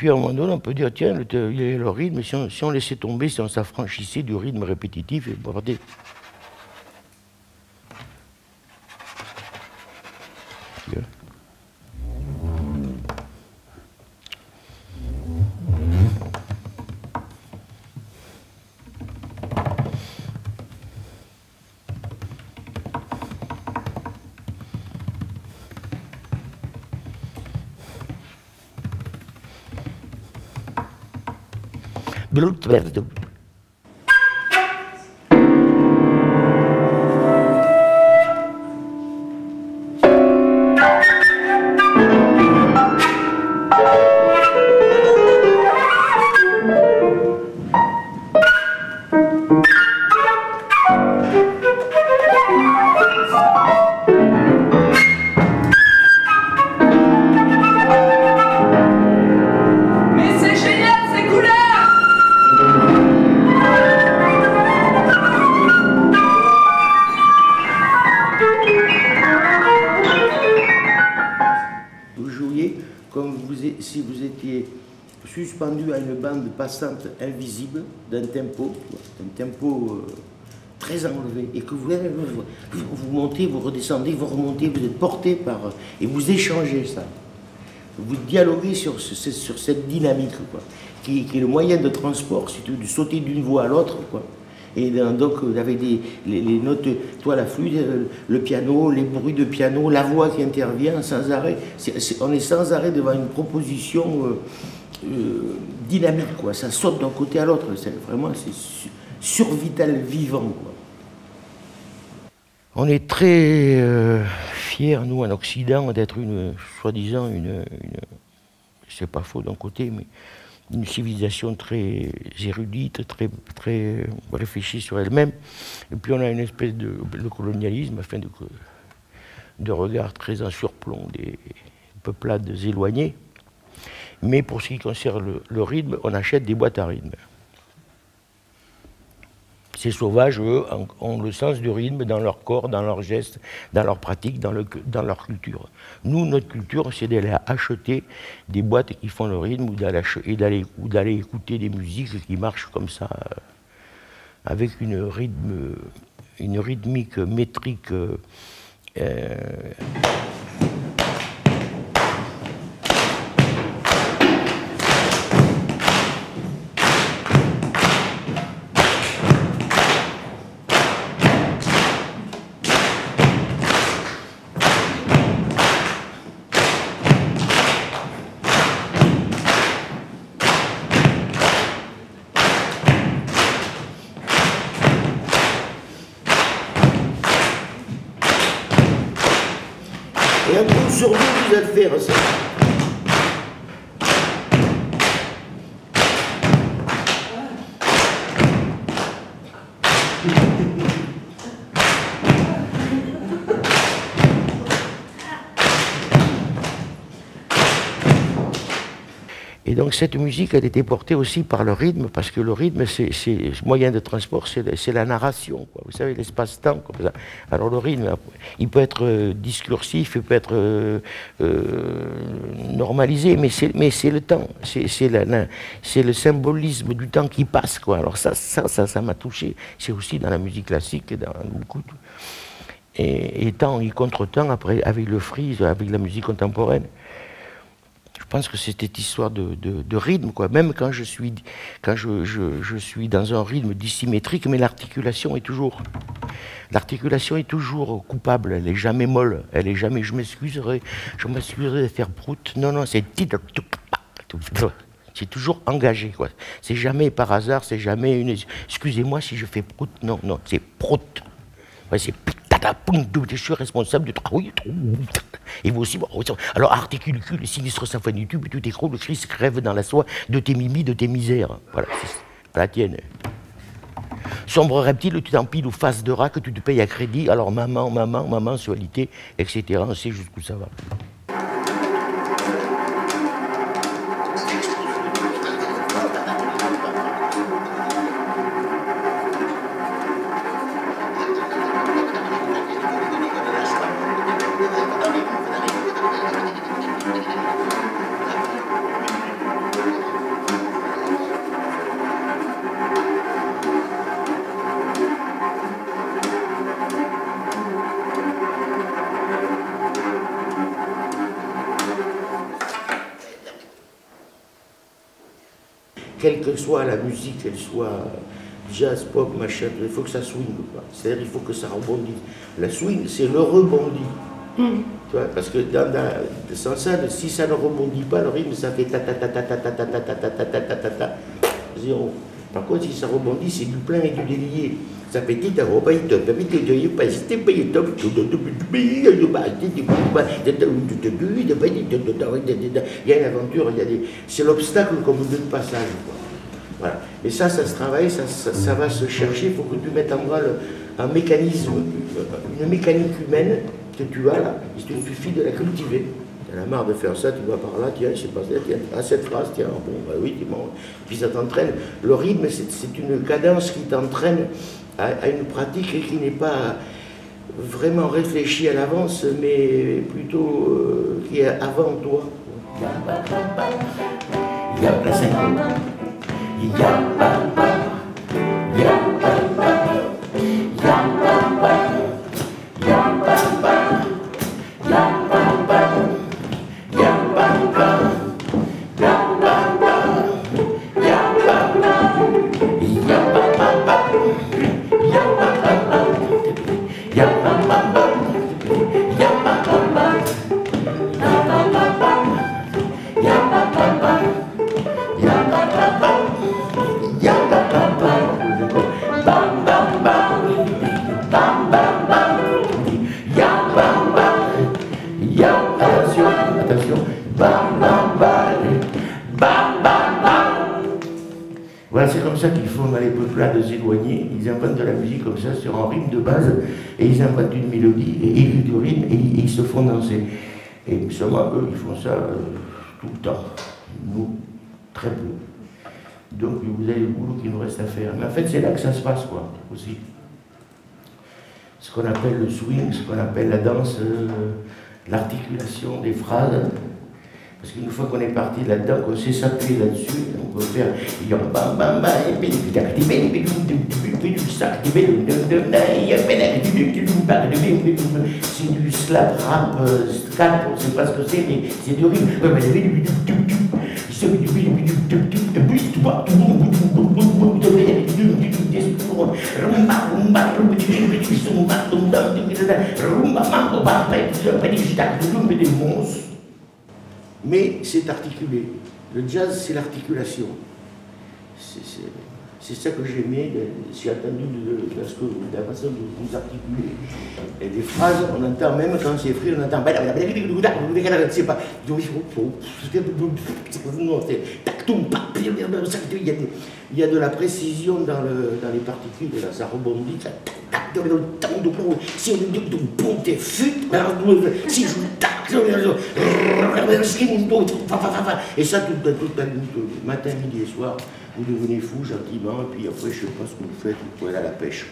puis à un moment donné, on peut dire, tiens, il y a le rythme, si on laissait tomber, si on s'affranchissait du rythme répétitif, et regardez. Bloedverde. Si vous étiez suspendu à une bande passante invisible d'un tempo très enlevé, et que vous montez, vous redescendez, vous remontez, vous êtes porté par... et vous échangez ça. Vous dialoguez sur cette dynamique, quoi, qui est le moyen de transport, surtout de sauter d'une voix à l'autre, quoi. Et donc, avec les notes, toi, la flûte, le piano, les bruits de piano, la voix qui intervient sans arrêt. On est sans arrêt devant une proposition dynamique, quoi. Ça saute d'un côté à l'autre. Vraiment, c'est survital vivant, quoi. On est très fiers, nous, en Occident, d'être soi-disant, c'est pas faux d'un côté, mais une civilisation très érudite, très réfléchie sur elle-même. Et puis on a une espèce de colonialisme, enfin de regard très en surplomb des peuplades éloignées. Mais pour ce qui concerne le rythme, on achète des boîtes à rythme. Ces sauvages, eux, ont le sens du rythme dans leur corps, dans leurs gestes, dans leurs pratiques, dans leur culture. Nous, notre culture, c'est d'aller acheter des boîtes qui font le rythme ou d'aller écouter des musiques qui marchent comme ça, avec une rythmique métrique et un coup sur deux, vous allez faire ça. Et donc cette musique, elle était portée aussi par le rythme, parce que le rythme, c'est moyen de transport, c'est la narration, quoi. Vous savez, l'espace-temps, comme ça. Alors le rythme, il peut être discursif, il peut être normalisé, mais c'est le temps, c'est le symbolisme du temps qui passe, quoi. Alors ça m'a touché. C'est aussi dans la musique classique, et dans beaucoup et temps et contre-temps, après, avec le freeze, avec la musique contemporaine. Je pense que c'est cette histoire de rythme, quoi. Même quand je suis dans un rythme dissymétrique, mais l'articulation est toujours coupable, elle n'est jamais molle, elle est jamais, je m'excuserai de faire prout. Non, c'est toujours engagé, quoi. C'est jamais par hasard, c'est jamais une... Excusez-moi si je fais prout, non, c'est prout. Ouais, c'est... Je suis responsable du travail. Et vous aussi, bon, alors articule, le sinistre symphonie du tube, tout écroule, le Christ crève dans la soie de tes mimis, de tes misères. Voilà, c'est la tienne. Sombre reptile, tu t'empiles ou face de rat que tu te payes à crédit. Alors maman, mensualité, etc. On sait jusqu'où ça va. quelle que soit la musique, qu'elle soit jazz, pop, machin, il faut que ça swing. C'est-à-dire il faut que ça rebondisse. La swing, c'est le rebondi. Tu vois, parce que sans ça, si ça ne rebondit pas, le rythme, ça fait ta ta ta ta ta ta ta ta ta ta ta ta ta ta ta zéro. Par contre, si ça rebondit, c'est du plein et du délié. Ça fait il y a une aventure, c'est l'obstacle comme de passage. Voilà. Et ça se travaille, ça va se chercher. Il faut que tu mettes en branle un mécanisme, une mécanique humaine que tu as là. Il te suffit de la cultiver. Tu as la marre de faire ça, tu vas par là, tiens, je sais pas, tiens, à cette phrase, tiens, bon, bah oui, bon. Puis ça t'entraîne. Le rythme, c'est une cadence qui t'entraîne à une pratique qui n'est pas vraiment réfléchie à l'avance, mais plutôt qui est avant toi. Il y a la cinquième. Il y a Voilà, c'est comme ça qu'ils font dans les peuplades éloignées. Ils inventent de la musique comme ça, sur un rythme de base, et ils inventent une mélodie, et du rythme, et ils se font danser. Et seulement eux, ils font ça tout le temps. Nous, très peu. Donc vous avez le boulot qu'il nous reste à faire. Mais en fait, c'est là que ça se passe, quoi, aussi. Ce qu'on appelle le swing, ce qu'on appelle la danse, l'articulation des phrases. Parce qu'une fois qu'on est parti là-dedans, qu'on sait s'appuyer là-dessus, on peut faire c'est du slap rap, scalp, on ne sait pas ce que c'est, mais c'est du rythme. Mais c'est articulé. Le jazz, c'est l'articulation. C'est ça que j'aimais, j'ai attendu de la façon de vous articuler. Et des phrases, on entend même quand c'est free, on entend. C'est pas. Il y a de la précision dans les particules, là, ça rebondit. Si on te fut, si je et ça toute la nuit, matin, midi et soir, vous devenez fou gentiment, et puis après je sais pas ce que vous faites, vous pouvez aller à la pêche.